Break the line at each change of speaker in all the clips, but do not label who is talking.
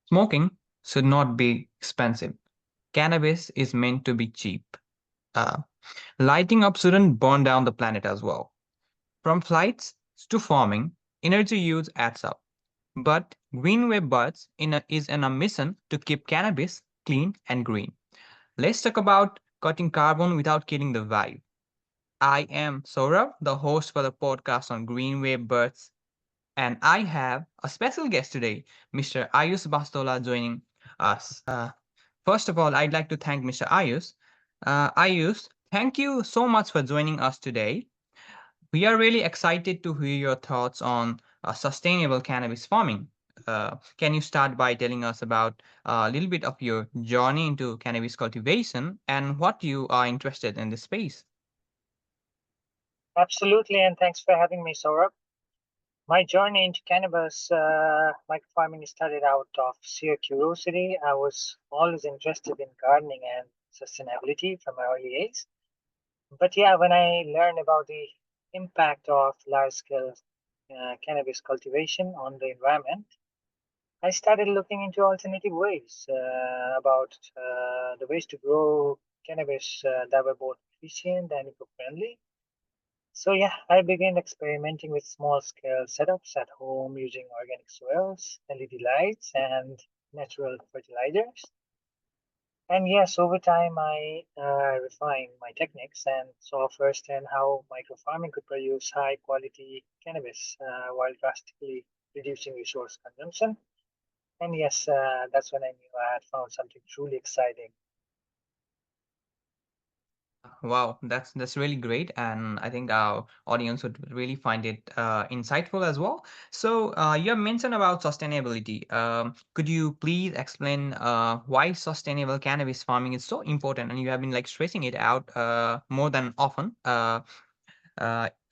Smoking should not be expensive. Cannabis is meant to be cheap. Uh, Lighting up shouldn't burn down the planet as well. From flights to farming, energy use adds up. But GreenWave Buds is in a mission to keep cannabis clean and green. Let's talk about cutting carbon without killing the vibe. I am Saurabh, the host for the podcast on GreenWave Buds, and I have a special guest today, Mr. Ayush Bastola, joining us. First of all, I'd like to thank Mr. Ayush. Ayush, thank you so much for joining us today. We are really excited to hear your thoughts on sustainable cannabis farming. Can you start by telling us about a little bit of your journey into cannabis cultivation and what you are interested in this space?
Absolutely, and thanks for having me, Saurabh. My journey into cannabis microfarming started out of sheer curiosity. I was always interested in gardening and sustainability from an early age. But yeah, when I learned about the impact of large scale cannabis cultivation on the environment, I started looking into alternative ways about the ways to grow cannabis that were both efficient and eco friendly. So yeah, I began experimenting with small scale setups at home using organic soils, LED lights, and natural fertilizers. And yes, over time I refined my techniques and saw firsthand how microfarming could produce high quality cannabis while drastically reducing resource consumption. And yes, that's when I knew I had found something truly exciting.
Wow, that's really great, and I think our audience would really find it insightful as well. So, you have mentioned about sustainability. Could you please explain why sustainable cannabis farming is so important? And you have been like stressing it out more than often,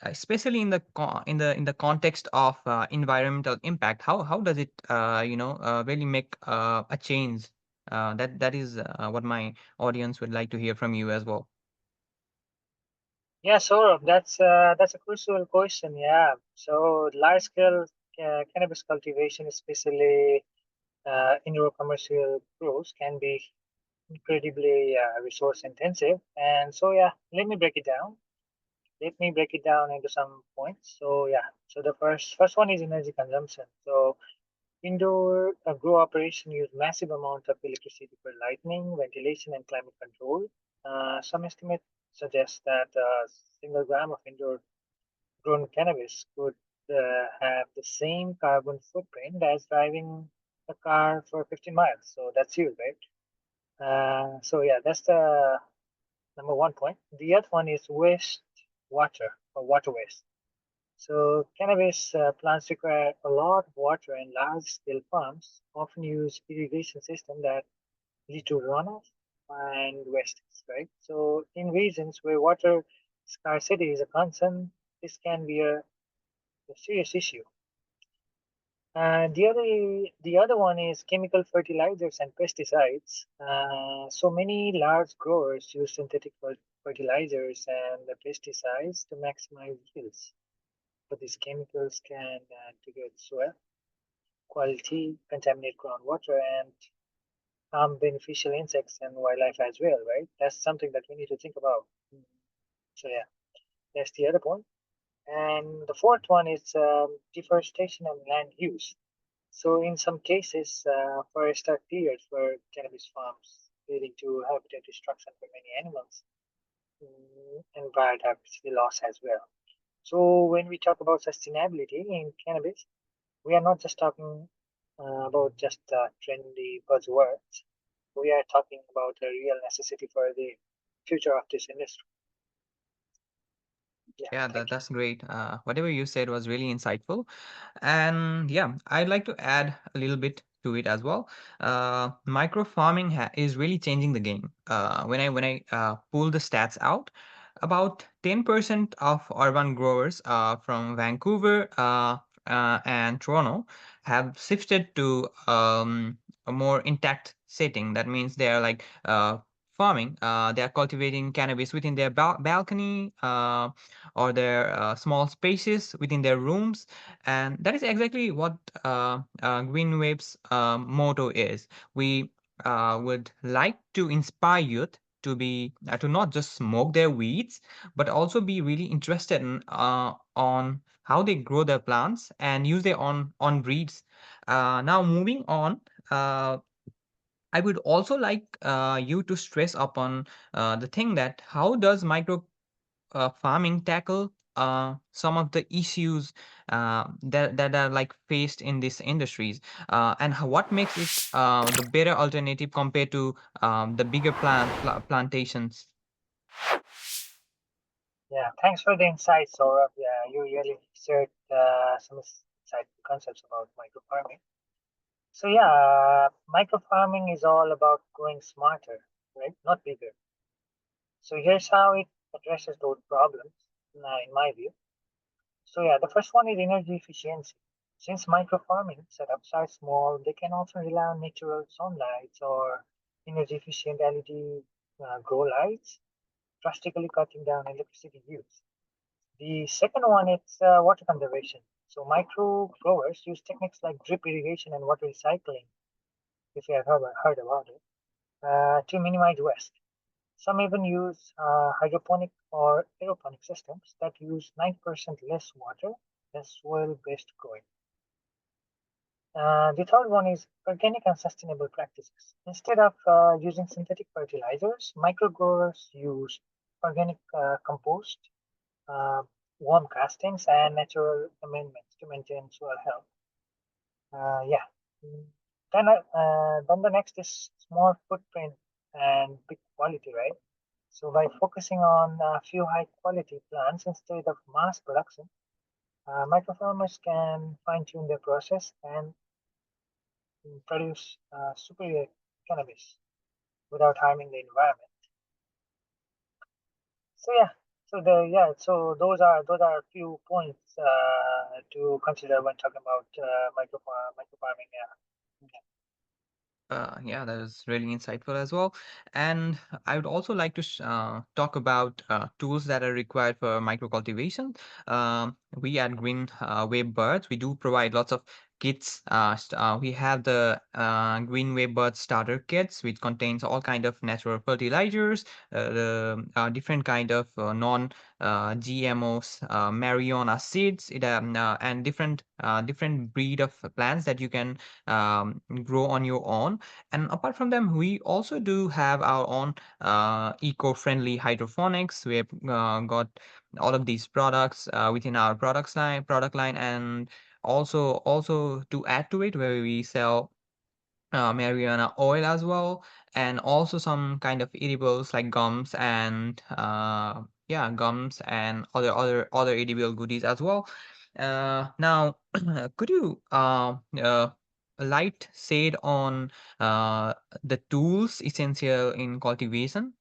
especially in the in the context of environmental impact. How does it really make a change? That is what my audience would like to hear from you as well.
Yeah, Saurabh, that's a crucial question. Yeah, so large scale cannabis cultivation, especially indoor commercial grows, can be incredibly resource intensive. And so yeah, let me break it down. Let me break it down into some points. So yeah, so the first one is energy consumption. So indoor grow operation use massive amount of electricity for lighting, ventilation, and climate control. Some estimates suggest that a single gram of indoor grown cannabis could have the same carbon footprint as driving a car for 15 miles. So that's huge, right? So yeah, that's the number one point. The other one is waste water or water waste. So cannabis plants require a lot of water, and large-scale farms often use irrigation systems that lead to runoff and wastage, right? So in regions where water scarcity is a concern, this can be a serious issue. And the other one is chemical fertilizers and pesticides. So many large growers use synthetic fertilizers and the pesticides to maximize yields. But these chemicals can degrade soil quality, contaminate groundwater, and harm beneficial insects and wildlife as well, right? That's something that we need to think about. Mm. So yeah, that's the other point. And the fourth one is deforestation and land use. So in some cases, forests are cleared for cannabis farms, leading to habitat destruction for many animals and biodiversity loss as well. So when we talk about sustainability in cannabis, we are not just talking about just trendy buzzwords. We are talking about a real necessity for the future of this industry. Yeah,
Yeah,
thank you.
that's great. Whatever you said was really insightful. And yeah, I'd like to add a little bit to it as well. Micro farming is really changing the game. When I pull the stats out, about 10% of urban growers from Vancouver and Toronto have shifted to a more intact setting. That means they are like farming. They are cultivating cannabis within their balcony or their small spaces within their rooms, and that is exactly what GreenWave's motto is. We would like to inspire youth to be to not just smoke their weeds, but also be really interested in on how they grow their plants and use their on breeds. Now moving on, I would also like you to stress upon the thing that how does micro farming tackle some of the issues that are like faced in these industries, and what makes it the better alternative compared to the bigger plantations.
Yeah, thanks for the insights, Saurabh. Yeah, you really shared some insightful concepts about microfarming. So yeah, microfarming is all about growing smarter, right? Not bigger. So here's how it addresses those problems, in my view. So yeah, the first one is energy efficiency. Since microfarming setups are small, they can often rely on natural sunlight or energy efficient LED grow lights, drastically cutting down electricity use. The second one is water conservation. So micro growers use techniques like drip irrigation and water recycling, if you have heard about it, to minimize waste. Some even use hydroponic or aeroponic systems that use 9% less water than soil-based growing. The third one is organic and sustainable practices. Instead of using synthetic fertilizers, microgrowers use organic compost, uh, worm castings, and natural amendments to maintain soil health. Yeah. Mm. Then the next is small footprint and big quality, right? So by focusing on a few high quality plants instead of mass production, micro farmers can fine tune their process and produce superior cannabis without harming the environment. So yeah, so those are a few points to consider when talking about micro farming. Yeah.
Yeah, that is really insightful as well. And I would also like to talk about tools that are required for micro cultivation. We at Green Wave Birds, we do provide lots of kits. We have the Green Wave Bird starter kits, which contains all kind of natural fertilizers, the different kind of non GMOs, marijuana seeds, and different breed of plants that you can grow on your own. And apart from them, we also do have our own eco-friendly hydroponics. We have got all of these products within our product line, and also to add to it, where we sell marijuana oil as well, and also some kind of edibles like gums and gums and other edible goodies as well. Now, could you light shade on the tools essential in cultivation?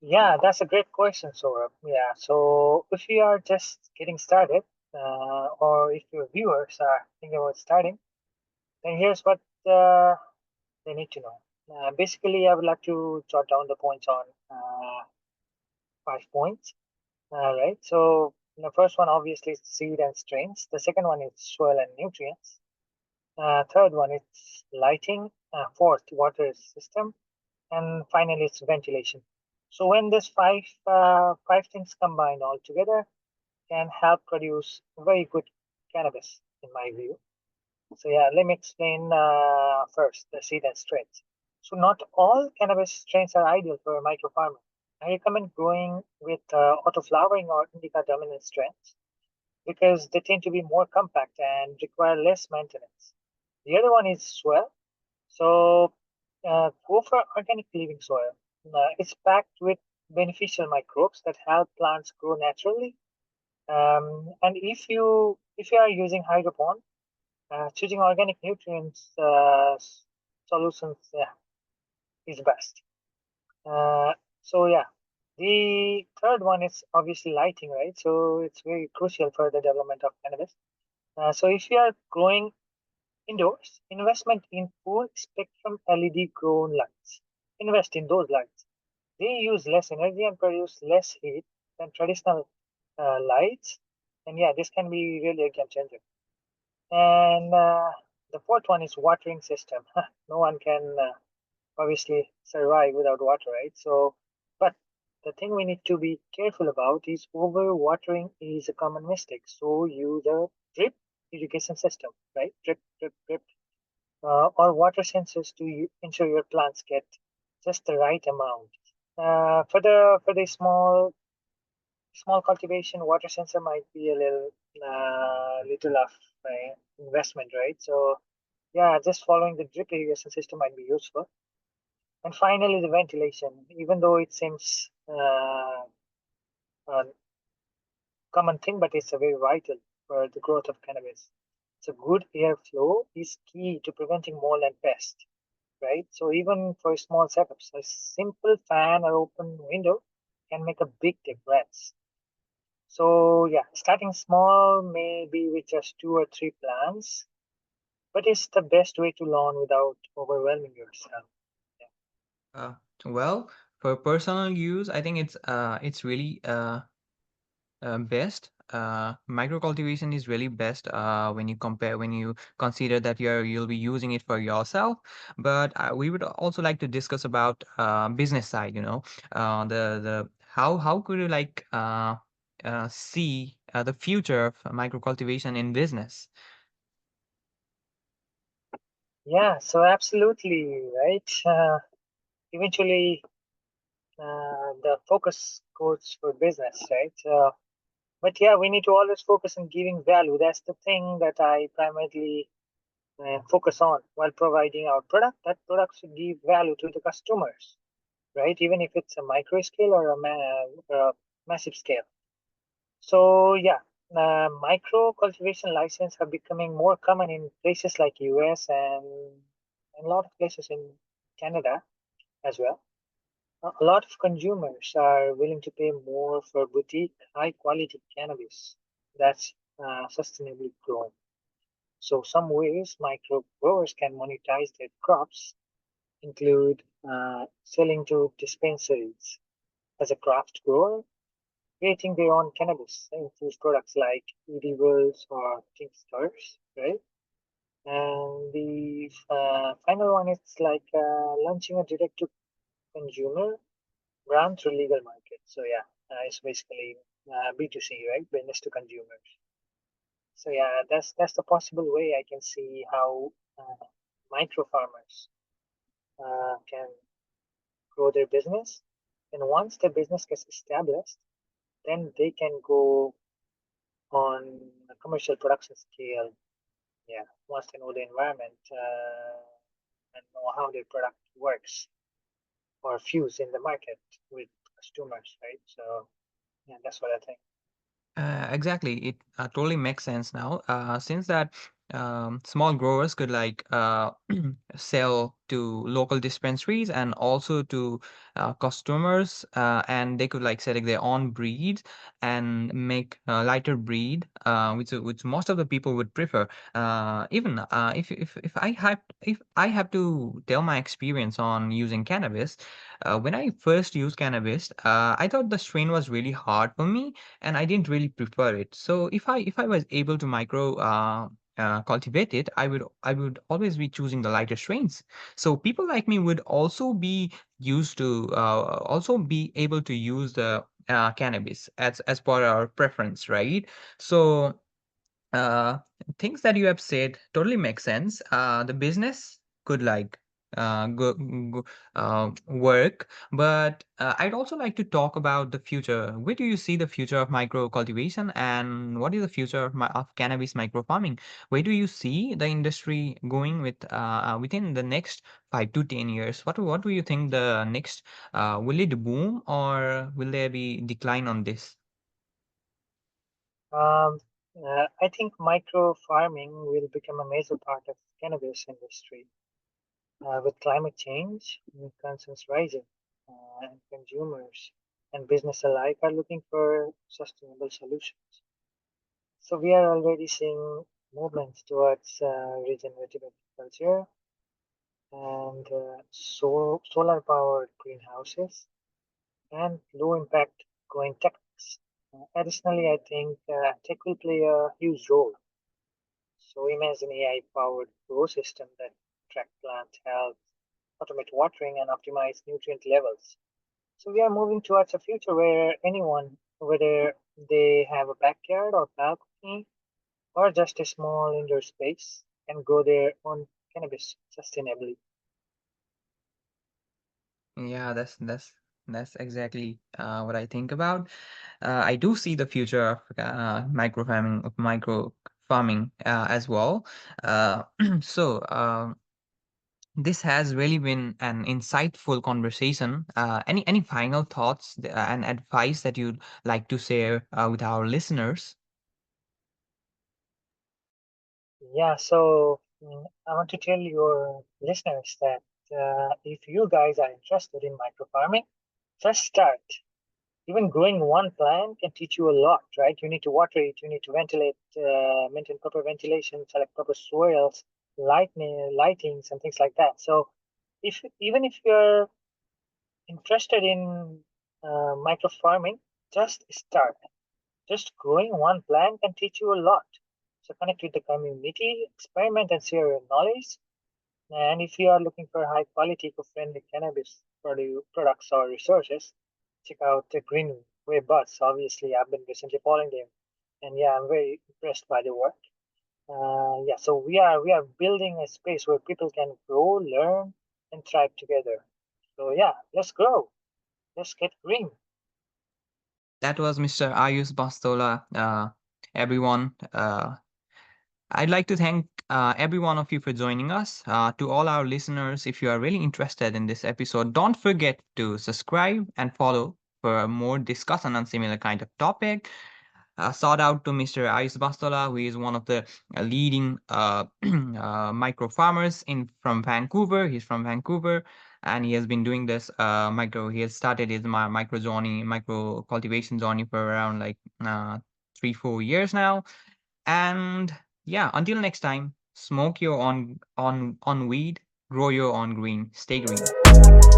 Yeah, that's a great question, Saurabh. Yeah, so if you are just getting started, or if your viewers are thinking about starting, then here's what they need to know. Basically, I would like to jot down the points on 5 points. Right. So the first one obviously is seed and strains. The second one is soil and nutrients. Third one is lighting. Fourth, water system, and finally it's ventilation. So when these five things combine all together, can help produce very good cannabis, in my view. So yeah, let me explain first the seed and strains. So not all cannabis strains are ideal for microfarming. I recommend growing with auto-flowering or indica dominant strains because they tend to be more compact and require less maintenance. The other one is soil. So go for organic living soil. It's packed with beneficial microbes that help plants grow naturally. And if you are using hydroponics, choosing organic nutrients solutions, yeah, is best. So yeah, the third one is obviously lighting, right? So it's very crucial for the development of cannabis. So if you are growing Indoors, investment in full spectrum LED grown lights. Invest in those lights. They use less energy and produce less heat than traditional lights. And yeah, this can be really a game changer. And the fourth one is watering system. No one can obviously survive without water, right? So, but the thing we need to be careful about is over watering is a common mistake. So use a drip irrigation system, right? Drip, drip, drip, or water sensors to ensure your plants get just the right amount. For the small cultivation, water sensor might be a little of investment, right? So yeah, just following the drip irrigation system might be useful. And finally, the ventilation. Even though it seems a common thing, but it's a very vital for the growth of cannabis. So good airflow is key to preventing mold and pest, right? So even for small setups, a simple fan or open window can make a big difference. So yeah, starting small, maybe with just two or three plants, but it's the best way to learn without overwhelming yourself. Yeah.
Uh, well, for personal use, I think it's really best. Micro cultivation is really best when you compare, when you consider that you'll be using it for yourself. But we would also like to discuss about business side. The how could you like see the future of micro cultivation in business?
Yeah, so absolutely, right? Eventually, the focus goes for business, right? But yeah, we need to always focus on giving value. That's the thing that I primarily focus on while providing our product. That product should give value to the customers, right? Even if it's a micro scale or a massive scale. So yeah, micro cultivation license are becoming more common in places like US and a lot of places in Canada as well. A lot of consumers are willing to pay more for boutique, high quality cannabis that's sustainably grown. So, some ways micro growers can monetize their crops include selling to dispensaries as a craft grower, creating their own cannabis infused products like edibles or tinctures, right? And the final one is like launching a direct to consumer run through legal markets. So yeah, it's basically B2C, right? Business to consumers. So yeah, that's the possible way I can see how micro farmers can grow their business. And once the business gets established, then they can go on a commercial production scale. Yeah, once they know the environment and know how their product works or fuse in the market with customers, right? So yeah, that's what I think.
Exactly. It totally makes sense now. Since that small growers could like sell to local dispensaries and also to customers, and they could like select their own breeds and make lighter breed, which most of the people would prefer. Even if I have to tell my experience on using cannabis, when I first used cannabis, I thought the strain was really hard for me and I didn't really prefer it. So if I was able to micro cultivate it, I would always be choosing the lighter strains. So people like me would also be used to also be able to use the cannabis as per our preference, right? So uh, things that you have said totally make sense. The business could like go work, but I'd also like to talk about the future. Where do you see the future of micro cultivation, and what is the future of cannabis micro farming? Where do you see the industry going within the next 5 to 10 years? What do you think the next will it boom or will there be decline on this?
Um, I think micro farming will become a major part of cannabis industry. With climate change concerns rising, and consumers and business alike are looking for sustainable solutions. So we are already seeing movements towards regenerative agriculture and solar powered greenhouses and low impact growing techniques. Additionally, I think tech will play a huge role. So imagine AI powered grow system that track plant health, automate watering, and optimize nutrient levels. So we are moving towards a future where anyone, whether they have a backyard or balcony or just a small indoor space, can grow their own cannabis sustainably.
Yeah, that's exactly what I think about. I do see the future of micro farming as well. Uh, so this has really been an insightful conversation. Any final thoughts and advice that you'd like to share with our listeners?
Yeah, so I want to tell your listeners that if you guys are interested in micro farming, just start. Even growing one plant can teach you a lot, right? You need to water it, you need to ventilate, maintain proper ventilation, select proper soils, lightings, and things like that. So, if even if you're interested in micro farming, just start. Just growing one plant can teach you a lot. So connect with the community, experiment, and share your knowledge. And if you are looking for high quality, eco-friendly cannabis products or resources, check out the GreenWave Buds. Obviously, I've been recently following them, and yeah, I'm very impressed by the work. Yeah, so we are building a space where people can grow, learn, and thrive together. So yeah, let's grow. Let's get green.
That was Mr. Ayush Bastola. Everyone, I'd like to thank every one of you for joining us. To all our listeners, if you are really interested in this episode, don't forget to subscribe and follow for more discussion on similar kind of topic. Shout out to Mr. Ayush Bastola, who is one of the leading micro farmers in from Vancouver. He's from Vancouver, and he has been doing this micro. He has started his micro journey, micro cultivation journey for around like 3-4 years now. And yeah, until next time, smoke your on weed, grow your own green, stay green.